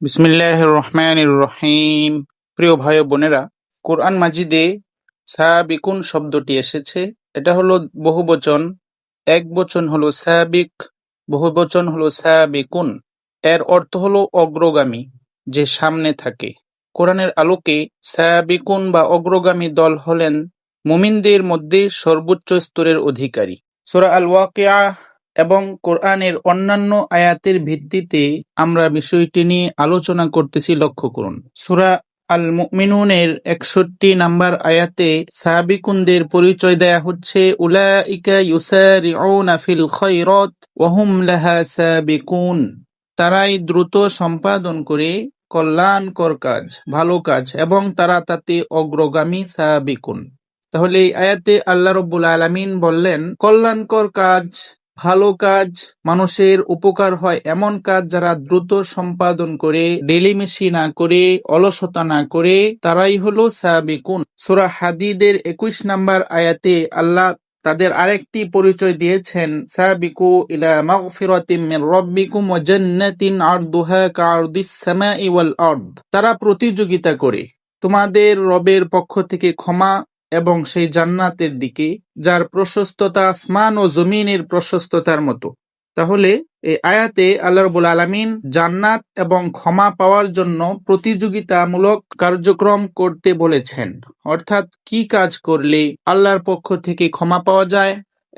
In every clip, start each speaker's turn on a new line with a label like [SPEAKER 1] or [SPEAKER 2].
[SPEAKER 1] বিসমিল্লাহির রহমানির রহিম। প্রিয় ভাই ও বোনেরা, কোরআন মাজিদে সাবিকুন শব্দটি এসেছে। এটা হলো বহুবচন। এক বচন হলো সাবিক, বহুবচন হলো সাবিকুন। এর অর্থ হলো অগ্রগামী, যে সামনে থাকে। কোরআনের আলোকে সাবিকুন বা অগ্রগামী দল হলেন মুমিনদের মধ্যে সর্বোচ্চ স্তরের অধিকারী। সূরা আল ওয়াকিয়া এবং কোরআনের অন্যান্য আয়াতের ভিত্তিতে আমরা বিষয়টি নিয়ে আলোচনা করতেছি, লক্ষ্য করুন। সূরা আল মুমিনুনের ৬১ নম্বর আয়াতে সাবিকুনদের পরিচয় দেয়া হচ্ছে, উলাইকা ইউসারিউনা ফিল খায়রাত ওয়া হুম লাহা সাবিকুন। তারাই দ্রুত সম্পাদন করে কল্যাণকর কাজ, ভালো কাজ, এবং তারা তাতে অগ্রগামী সাবিকুন। তাহলে এই আয়াতে আল্লাহ রাব্বুল আলামিন বললেন, কল্যাণকর কাজ, ভালো কাজ, মানুষের উপকার হয় এমন কাজ যারা দ্রুত সম্পাদন করে, ডেলিমিশি না করে, অলসতা না করে, তারাই হলো সাবিকুন। সূরা হাদীদের ২১ নম্বর আয়াতে আল্লাহ তাদের আরেকটি পরিচয় দিয়েছেন, সাবিকু ইলা মাগফিরাতিম মির রাব্বিকুম ওয়া জান্নাতিন আরদুহা কাআরদিস সামাই ওয়াল আরদ। তারা প্রতিযোগিতা করে তোমাদের রবের পক্ষ থেকে ক্ষমা এবং সেই জান্নাতের দিকে, যার প্রশস্ততা আসমান ও জমিনের প্রশস্ততার মতো। তাহলে এই আয়াতে আল্লাহ রাব্বুল আলামিন জান্নাত এবং ক্ষমা পাওয়ার জন্য প্রতিযোগিতামূলক কার্যক্রম করতে বলেছেন। অর্থাৎ কি কাজ করলে আল্লাহর পক্ষ থেকে ক্ষমা পাওয়া যায়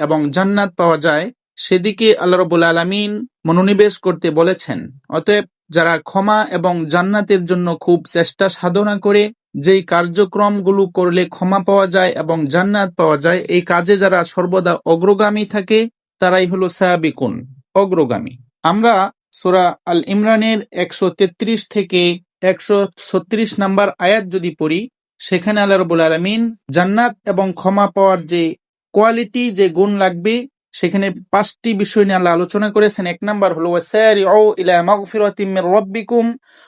[SPEAKER 1] এবং জান্নাত পাওয়া যায়, সেদিকে আল্লাহ রাব্বুল আলামিন মনোনিবেশ করতে বলেছেন। অতএব যারা ক্ষমা এবং জান্নাতের জন্য খুব চেষ্টা সাধনা করে, যেই কার্যক্রমগুলো করলে ক্ষমা পাওয়া যায় এবং জান্নাত পাওয়া যায়, এই কাজে যারা সর্বদা অগ্রগামী থাকে, তারাই হলো সাবিকুন, অগ্রগামী। আমরা সূরা আল ইমরানের ১৩৩ থেকে ১৩৬ নম্বর আয়াত যদি পড়ি, সেখানে আল্লাহ রাব্বুল আলামিন জান্নাত এবং ক্ষমা পাওয়ার যে কোয়ালিটি, যে গুণ লাগবে, সেখানে ৫টি বিষয় নিয়ে আল্লাহ আলোচনা করেছেন। ১ নাম্বার হলো ওয়াসারিউ ইলা মাগফিরাতিম মির রাব্বিকুম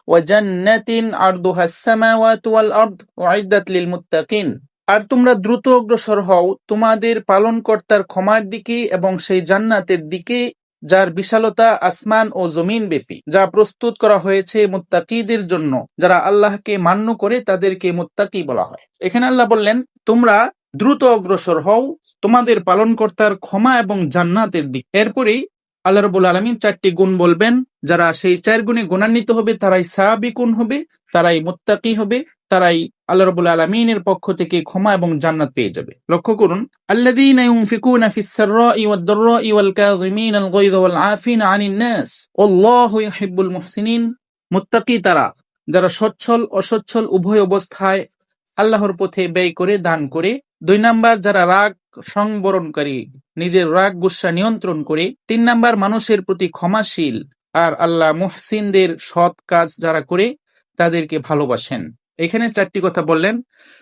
[SPEAKER 1] ওয়া জান্নাতিন আরদুহাস সামাওয়াতু ওয়াল আরদ উইদ্দাত লিল মুত্তাকিন। আর তোমরা দ্রুত অগ্রসর হও তোমাদের পালনকর্তার ক্ষমার দিকে এবং সেই জান্নাতের দিকে, যার বিশালতা আসমান ও জমিন ব্যাপী, যা প্রস্তুত করা হয়েছে মুত্তাকিদের জন্য। যারা আল্লাহকে মান্য করে তাদেরকে মুত্তাকি বলা হয়। এখানে আল্লাহ বললেন, তোমরা দ্রুত অগ্রসর হও তোমাদের পালনকর্তার ক্ষমা এবং জান্নাতের দিক। এরপরেই আল্লাহ রাব্বুল আলামিন ৪টি গুণ বলবেন। যারা সেই ৪ গুণে গুণান্বিত হবে, তারাই সাবিকুন হবে, তারাই মুত্তাকি হবে, তারাই আল্লাহ রাব্বুল আলামিনের পক্ষ থেকে ক্ষমা এবং জান্নাত পেয়ে যাবে। লক্ষ্য করুন, আল্লাযীনা ইউনফিকুনা ফিস সাররাই ওয়াদ দাররাই ওয়াল কাযিমিনাল গায়যা ওয়াল আফিনা আনিন নাস আল্লাহু ইউহিব্বুল মুহসিনিন। মুত্তাকি তারা যারা সচ্ছল অসচ্ছল উভয় অবস্থায় আল্লাহর পথে ব্যয় করে, দান করে। ২ নাম্বার, যারা রাগ সংবরণকারী, নিজের রাগ গুসা নিয়ন্ত্রণ করে। ৩ নাম্বার, মানুষের প্রতি ক্ষমাশীল। আর আল্লাহ মুহসিনদের, সৎ কাজ যারা করে তাদেরকে ভালোবাসেন। এখানে ৪টি কথা বললেন।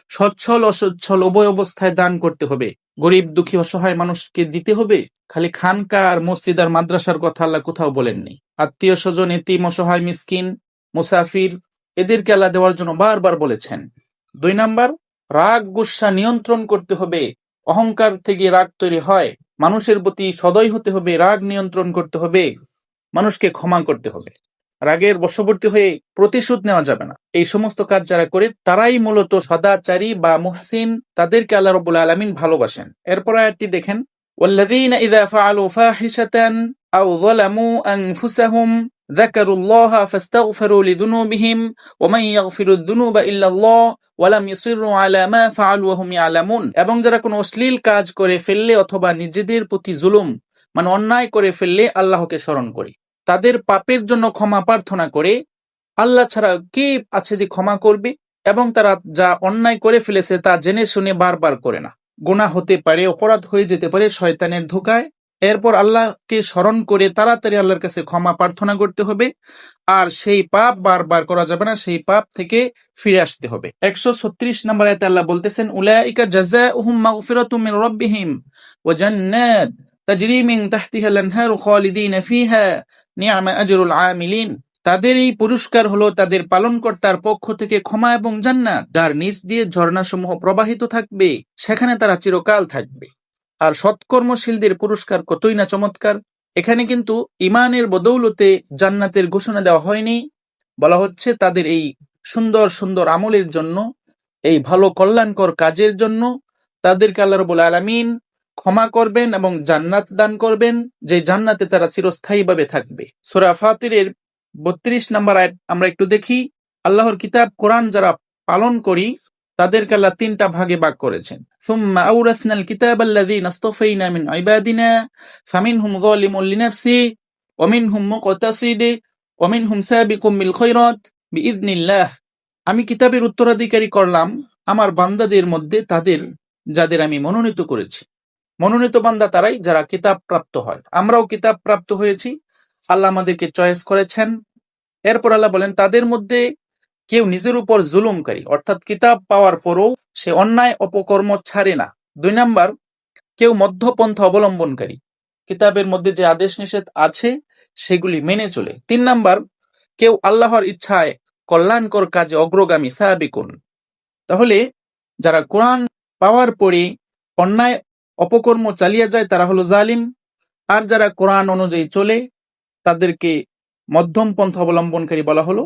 [SPEAKER 1] সচ্ছল অসচ্ছল উভয় অবস্থায় দান করতে হবে। গরিব দুঃখী অসহায় মানুষকে দিতে হবে। খালি খানকা আর মসজিদ আর মাদ্রাসার কথা আল্লাহ কোথাও বলেননি। আত্মীয় স্বজন, এতিম, অসহায়, মিসকিন, মুসাফির, এদেরকে আল্লাহ দেওয়ার জন্য বারবার বলেছেন। ২ নাম্বার, রাগ গুসা নিয়ন্ত্রণ করতে হবে। অহংকার থেকে রাগ তৈরি হয়। মানুষের প্রতি সদয় হতে হবে, রাগ নিয়ন্ত্রণ করতে হবে, মানুষকে ক্ষমা করতে হবে। রাগের বশবর্তী হয়ে প্রতিশোধ নেওয়া যাবে না। এই সমস্ত কাজ যারা করে তারাই মূলত সদাচারী বা মুহসিন, তাদেরকে আল্লাহ রাব্বুল আলামিন ভালোবাসেন। এরপর আয়াতটি দেখেন, ওয়াল্লাযীনা ইযা ফাআলু ফাহিশাতান আও যালামু আনফুসাহুম যাকারুল্লাহা ফাস্তাগফিরু লিযুনুবিহিম ওয়া মান ইয়াগফিরুয যুনুবা ইল্লাল্লাহ ওয়া লাম ইউসিররু আলা মা ফাআলু ওয়া হুম ইয়ালামুন। এবং যারা কোনো অশ্লীল কাজ করে ফেললে অথবা নিজেদের প্রতি জুলুম মানে অন্যায় করে ফেললে আল্লাহকে স্মরণ করে, তাদের পাপের জন্য ক্ষমা প্রার্থনা করে, আল্লাহ ছাড়া কে আছে যে ক্ষমা করবে, এবং তারা যা অন্যায় করে ফেলেছে তা জেনে শুনে বারবার করে না। গুনাহ হতে পারে, অপরাধ হয়ে যেতে পারে শয়তানের ধোঁকায়। এরপর আল্লাহকে স্মরণ করে তাড়াতাড়ি আল্লাহর কাছে ক্ষমা প্রার্থনা করতে হবে। আর সেই পাপ বারবার করা যাবে না, সেই পাপ থেকে ফিরে আসতে হবে। ১৩৬ নম্বর আয়াতে আল্লাহ বলতেছেন, উলাইকা জাযাউহুম মাগফিরাতুম মির রাব্বিহিম ওয়া জান্নাত তাজরি মিন তাহতিহাল আনহারু খালিদিনা ফিহা নি'মা আজরুল আমিলিন। তাদের এই পুরস্কার হলো তাদের পালনকর্তার পক্ষ থেকে ক্ষমা এবং জান্নাত, যার নিচ দিয়ে ঝর্ণাসমূহ প্রবাহিত থাকবে, সেখানে তারা চিরকাল থাকবে। আর সৎকর্মশীলদের পুরস্কার কতই না চমৎকার। এখানে কিন্তু ইমানের বদৌলতে জান্নাতের ঘোষণা দেওয়া হয়নি, বলা হচ্ছে তাদের এই সুন্দর সুন্দর আমলের জন্য, এই ভালো কল্যাণকর কাজের জন্য তাদেরকে আল্লাহ রাব্বুল আলামিন ক্ষমা করবেন এবং জান্নাত দান করবেন, যে জান্নাতে তারা চিরস্থায়ীভাবে থাকবে। সূরা ফাতিরের ৩২ নম্বর আয়াত আমরা একটু দেখি। আল্লাহর কিতাব কোরআন যারা পালন করি তাদেরকে আল্লাহ ৩টা ভাগে ভাগ করেছেন। সুম্মা আওরাসনাল কিতাবাল্লাযীনা ইসতাফাইনা মিন ইবাদিনা ফামিনহুম যালিমুন লিনাফসিহি ওয়া মিনহুম মুকতাসিদ ওয়া মিনহুম সাবিকুম বিল খায়রাত বিইذনিল্লাহ। আমি কিতাবের উত্তরাধিকারী করলাম আমার বান্দাদের মধ্যে তাদের যাদের আমি মনোনীত করেছি। মনোনীত বান্দা তারাই যারা কিতাব প্রাপ্ত হয়। আমরাও কিতাব প্রাপ্ত হয়েছি, আল্লাহ আমাদেরকে চয়েস করেছেন। এরপর আল্লাহ বলেন তাদের মধ্যে কেউ নিজের উপর জুলুমকারী, অর্থাৎ কিতাব পাওয়ার পরও সে অন্যায় অপকর্ম ছাড়ে না। ২ নাম্বার, কেউ মধ্যপন্থা অবলম্বনকারী, কিতাবের মধ্যে যে আদেশ নিষেধ আছে সেগুলি মেনে চলে। ৩ নাম্বার, কেউ আল্লাহর ইচ্ছায় কল্যাণকর কাজে অগ্রগামী, সাবিকুন। তাহলে যারা কোরআন পাওয়ার পরে অন্যায় অপকর্ম চালিয়ে যায় তারা হলো জালিম, আর যারা কোরআন অনুযায়ী চলে তাদেরকে মধ্যম পন্থা অবলম্বনকারী বলা হলো।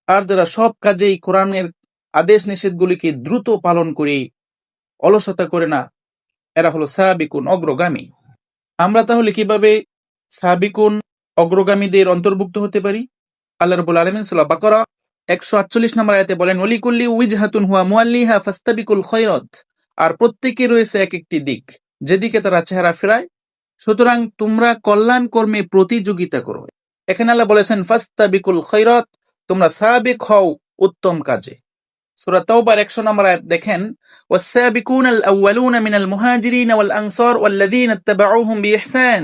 [SPEAKER 1] আর যারা সব কাজেই কোরআনের আদেশ নিষেধগুলিকে দ্রুত পালন করে অলসতা করে না, এরা হলো সাবিকুন, অগ্রগামী। আমরা তাহলে কিভাবে সাবিকুন, অগ্রগামীদের অন্তর্ভুক্ত হতে পারি? আল্লাহ রাব্বুল আলামিন সূরা বাকারা ১৪৮ নম্বর আয়াতে বলেন, ওয়ালিকুল্লি উইজহাতুন হুয়া মুওয়াল্লিহা ফাস্তাবিকুল খায়রাত। আর প্রত্যেকে রয়েছে এক একটি দিক যেদিকে তারা চেহারা ফেরায়, সুতরাং তোমরা কল্যাণ কর্মে প্রতিযোগিতা করো। এখানে আল্লাহ বলেছেন ফাস্তাবিকুল খায়রাত, তোমরা সাবিক হও উত্তম কাজে। সূরা তাওবার ১০০ নম্বর আয়াত দেখেন, ওয়াস-সাবিকুনাল আউয়ালুনা মিনাল মুহাজিরিন ওয়াল আনসার ওয়াল্লাযীনা ইত্তাবাউহুম বিইহসান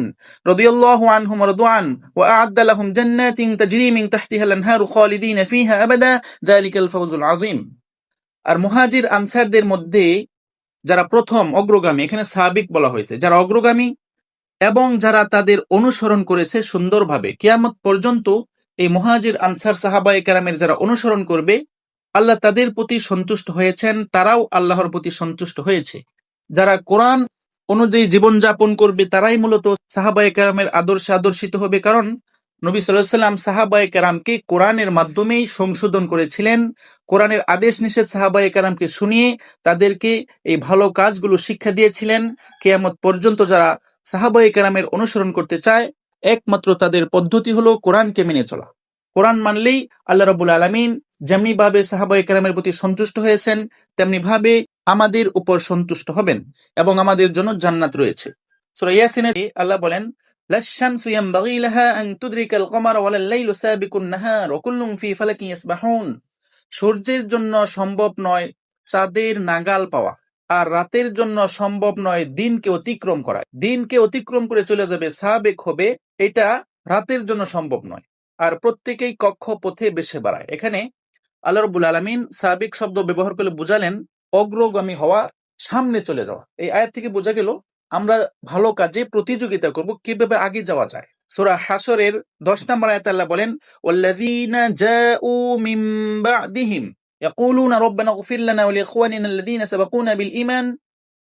[SPEAKER 1] রাদিয়াল্লাহু আনহুম ওয়া রাদওয়ান ওয়া আ'আদ্দা লাহুম জান্নাতিন তাজরি মিন তাহতিহাল আনহারু খালিদিনা ফিহা আবাদা যালিকাল ফাওজুল আযীম। আর মুহাজির আনসারদের মধ্যে যারা প্রথম অগ্রগামী, এখানে সাবিক বলা হয়েছে, যারা অগ্রগামী এবং যারা তাদের অনুসরণ করেছে সুন্দরভাবে কিয়ামত পর্যন্ত, এই মুহাজির আনসার সাহাবায়ে কেরামের যারা অনুসরণ করবে আল্লাহ তাদের প্রতি সন্তুষ্ট হয়েছেন, তারাও আল্লাহর প্রতি সন্তুষ্ট হয়েছে। যারা কোরআন অনুযায়ী জীবনযাপন করবে তারাই মূলত সাহাবায়ে কেরামের আদর্শে আদর্শিত হবে, কারণ নবী সাল্লাল্লাহু আলাইহি ওয়াসাল্লাম সাহাবায়ে কেরামকে কোরআনের মাধ্যমেই সংশোধন করেছিলেন। কোরআনের আদেশ নিষেধ সাহাবায়ে কেরামকে শুনিয়ে তাদেরকে এই ভালো কাজগুলো শিক্ষা দিয়েছিলেন। কিয়ামত পর্যন্ত যারা সাহাবায়ে কেরামের অনুসরণ করতে চায় একমাত্র তাদের পদ্ধতি হলো কোরআনকে মেনে চলা। কোরআন মানলেই আল্লাহ রাব্বুল আলামিন যেমনি ভাবে সাহাবায়ে কেরামের প্রতি সন্তুষ্ট হয়েছেন তেমনি ভাবে আমাদের উপর সন্তুষ্ট হবেন এবং আমাদের জন্য জান্নাত রয়েছে। সূরা ইয়াসিনে আল্লাহ বলেন, লাশ-শামসু ইয়ানবাগী লাহা আন তুদরিকাল কমারা ওয়ালাল লাইলু সাবিকুন নাহার ওয়া কুল্লুন ফি ফালাকিন ইয়াসবাহুন। সূর্যের জন্য সম্ভব নয় চাঁদের নাগাল পাওয়া, আর রাতের জন্য সম্ভব নয় দিনকে অতিক্রম করা। দিনকে অতিক্রম করে চলে যাবে, সাবেক হবে, এটা রাতের জন্য সম্ভব নয়। আর প্রত্যেকেই কক্ষ পথে বেশে বাড়ায়। এখানে আল্লাহ রাব্বুল আলামিন সাবিক শব্দ ব্যবহার করে বুঝালেন অগ্রগামী হওয়া, সামনে চলে যাওয়া। এই আয়াত থেকে বোঝা গেল আমরা ভালো কাজে প্রতিযোগিতা করব, কিভাবে আগে যাওয়া যায়। সূরা হাশরের ১০ নম্বর আয়াতে আল্লাহ বলেন, ওয়াল্লাযীনা জাউ মিন বা'দিহিম ইয়াকুলুনা রাব্বানা ইগফির লানা ওয়া লিইখওয়ানিনা আল্লাযীনা সাবাকুনা বিল ঈমান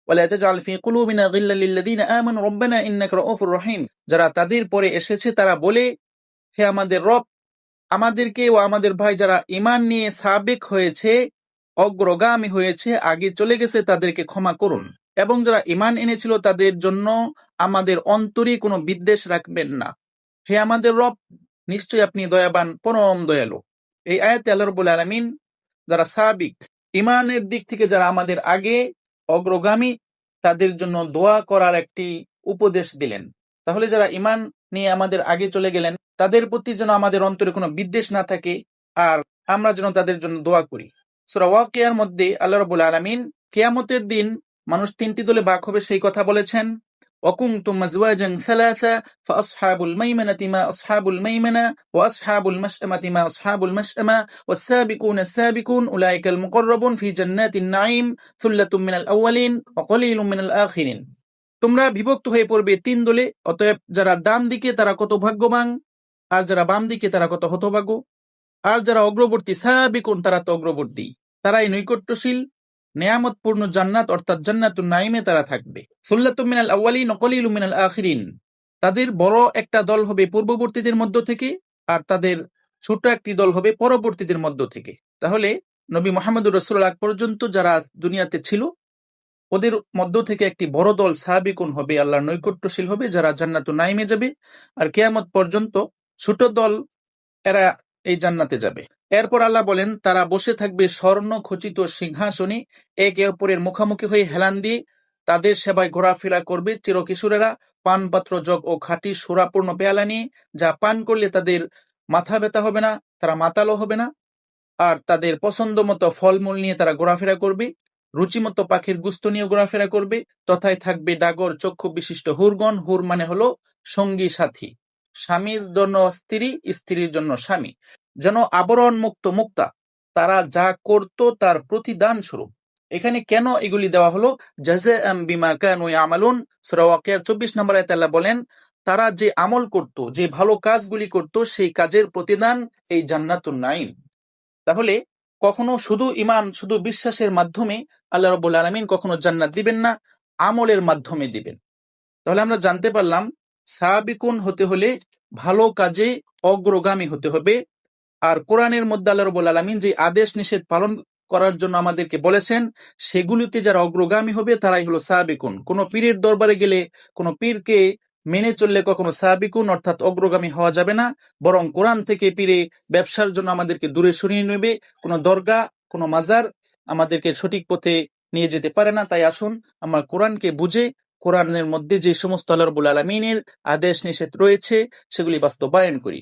[SPEAKER 1] ওয়া লা তাজআল ফি কুলুবিনা গিল্লাল লিল্লাযীনা আমানু রাব্বানা ইন্নাকা রাউফুর রহিম। যারা তাদের পরে এসেছে তারা বলে, হে আমাদের রব, আমাদেরকে ও আমাদের ভাই যারা ঈমান নিয়ে সাবেক হয়েছে, অগ্রগামী হয়েছে, আগে চলে গেছে, তাদেরকে ক্ষমা করুন, এবং যারা ঈমান এনেছিল তাদের জন্য আমাদের অন্তরে কোনো বিদ্বেষ রাখবেন না। হে আমাদের রব, নিশ্চয়ই আপনি দয়াবান, পরম দয়ালু। এই আয়াতে আল্লাহ রাব্বুল আলামিন যারা সাবিক, ঈমানের দিক থেকে যারা আমাদের আগে অগ্রগামী, তাদের জন্য দোয়া করার একটি উপদেশ দিলেন। তাহলে যারা ঈমান নিয়ে আমাদের আগে চলে গেলেন তাদের প্রতি যেন আমাদের অন্তরে কোনো বিদ্বেষ না থাকে, আর আমরা যেন তাদের জন্য দোয়া করি। সূরা ওয়াকিয়ার মধ্যে আল্লাহ রাব্বুল আলামিন কিয়ামতের দিন মানুষ ৩টি দলে ভাগ হবে সেই কথা বলেছেন। ওয়াকুনতুম আজওয়াজান সালাসা ফাআসহাবুল মাইমানাতি মা আসহাবুল মাইমানা ওয়া আসহাবুল মাশআমাতি মা আসহাবুল মাশআমা ওয়াস-সাবিকুনা আস-সাবিকুন উলাইকাল মুকাররাবুন ফি জান্নাতিন নাঈম সুল্লাতুম মিনাল আউয়ালিন ওয়া কলিলুম মিনাল আখিরিন। তোমরা বিভক্ত হয়ে পড়বে ৩ দলে, অতএব যারা ডান দিকে তারা কত ভাগ্যবান, আর যারা বাম দিকে তারা কত হতভাগ্য। আর যারা অগ্রবর্তী সাবিকুন তারা তো অগ্রবর্তী, তারাই নৈকট্যশীল, নেয়ামতপূর্ণ জান্নাত অর্থাৎ জান্নাতুন নাঈমে তারা থাকবে। সুল্লাতুম মিনাল আউয়ালিন ওয়া কলিলুম মিনাল আখিরিন। তাদের বড় একটা দল হবে পূর্ববর্তীদের মধ্য থেকে, আর তাদের ছোট একটি দল হবে পরবর্তীদের মধ্য থেকে। তাহলে নবী মুহাম্মদুর রাসূলুল্লাহ আগ পর্যন্ত যারা দুনিয়াতে ছিল ওদের মধ্য থেকে একটি বড় দল সাহাবিকুন হবে, আল্লাহর নৈকট্যশীল হবে, যারা জান্নাতুন নাইমে যাবে। আর কিয়ামত পর্যন্ত ছোট দল এরা এই জান্নাতে যাবে। এরপর আল্লাহ বলেন, তারা বসে থাকবে স্বর্ণ খচিত সিংহাসনে, একে অপরের মুখোমুখি হয়ে হেলান দিয়ে তাদের সেবায় ঘোরাফেরা করবে চিরকিশোরেরা, পানপাত্র জগ ও খাঁটি সুরাপূর্ণ পেয়ালা নিয়ে, যা পান করলে তাদের মাথা ব্যথা হবে না, তারা মাতালও হবে না। আর তাদের পছন্দ মতো ফলমূল নিয়ে তারা ঘোরাফেরা করবে, রুচিমতো পাখির গুস্ত নিয়ে ঘোরাফেরা করবে। তথায় থাকবে ডাগর চক্ষু বিশিষ্ট হুরগণ। হুর মানে হলো সঙ্গী সাথী, স্বামীর জন্য স্ত্রী, স্ত্রীর জন্য স্বামী, যেন আবরণ মুক্ত মুক্তা, তারা যা করত তার প্রতিদান স্বরূপ। এখানে কেন এগুলি দেওয়া হলো? জাযাআম বিমা কানু ইয়ামালুন, সূরা ওয়াকিয়ার 24 নম্বর আয়াতে আল্লাহ বলেন, তারা যে আমল করত, যে ভালো কাজগুলি করত, সেই কাজের প্রতিদান এই জান্নাতুন নাঈম। তাহলে কখনো শুধু ঈমান, শুধু বিশ্বাসের মাধ্যমে আল্লাহ রাব্বুল আলামিন কখনো জান্নাত দিবেন না, আমলের মাধ্যমে দিবেন। তাহলে আমরা জানতে পারলাম সাবিকুন হতে হলে ভালো কাজে অগ্রগামী হতে হবে। আর কোরআনের মধ্যে আল্লাহ রাব্বুল আলামিন যে আদেশ নিষেধ পালন করার জন্য আমাদেরকে বলেছেন, সেগুলিতে যারা অগ্রগামী হবে তারাই হলো সাবিকুন। কোনো পীরের দরবারে গেলে কোনো পীরকে মেনে চললে কখনো সাবিকুন অর্থাৎ অগ্রগামী হওয়া যাবে না, বরং কোরআন থেকে পীরে ব্যবসার জন্য আমাদেরকে দূরে সরিয়ে নেবে। কোনো দরগা, কোনো মাজার আমাদেরকে সঠিক পথে নিয়ে যেতে পারে না। তাই আসুন আমরা কোরআনকে বুঝে কোরআনের মধ্যে যে সমস্ত আল্লাহ রাব্বুল আলামিনের আদেশ নিষেধ রয়েছে সেগুলি বাস্তবায়ন করি।